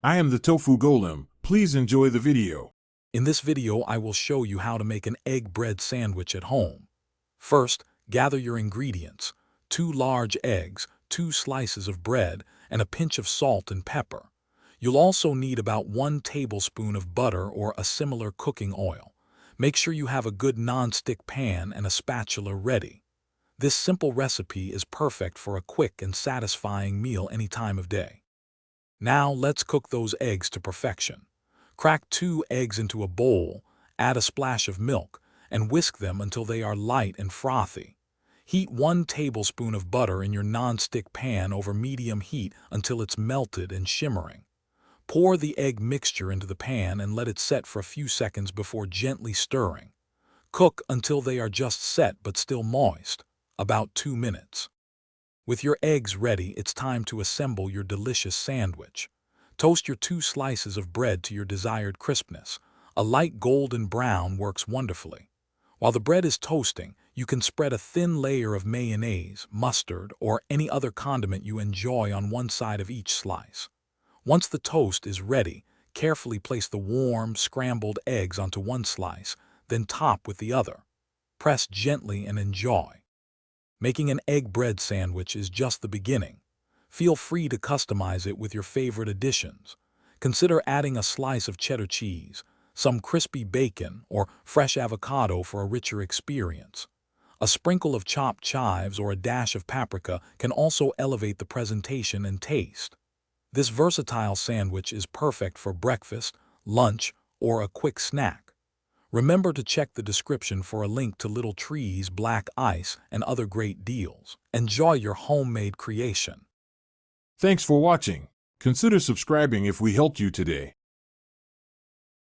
I am the Tofu Golem. Please enjoy the video. In this video, I will show you how to make an egg bread sandwich at home. First, gather your ingredients: 2 large eggs, 2 slices of bread, and a pinch of salt and pepper. You'll also need about 1 tablespoon of butter or a similar cooking oil. Make sure you have a good non-stick pan and a spatula ready. This simple recipe is perfect for a quick and satisfying meal any time of day. Now let's cook those eggs to perfection. Crack 2 eggs into a bowl, add a splash of milk, and whisk them until they are light and frothy. Heat 1 tablespoon of butter in your non-stick pan over medium heat until it's melted and shimmering. Pour the egg mixture into the pan and let it set for a few seconds before gently stirring. Cook until they are just set but still moist, about 2 minutes. With your eggs ready, it's time to assemble your delicious sandwich. Toast your 2 slices of bread to your desired crispness. A light golden brown works wonderfully. While the bread is toasting, you can spread a thin layer of mayonnaise, mustard, or any other condiment you enjoy on one side of each slice. Once the toast is ready, carefully place the warm, scrambled eggs onto one slice, then top with the other. Press gently and enjoy. Making an egg bread sandwich is just the beginning. Feel free to customize it with your favorite additions. Consider adding a slice of cheddar cheese, some crispy bacon, or fresh avocado for a richer experience. A sprinkle of chopped chives or a dash of paprika can also elevate the presentation and taste. This versatile sandwich is perfect for breakfast, lunch, or a quick snack. Remember to check the description for a link to Little Trees, Black Ice, and other great deals. Enjoy your homemade creation. Thanks for watching. Consider subscribing if we helped you today.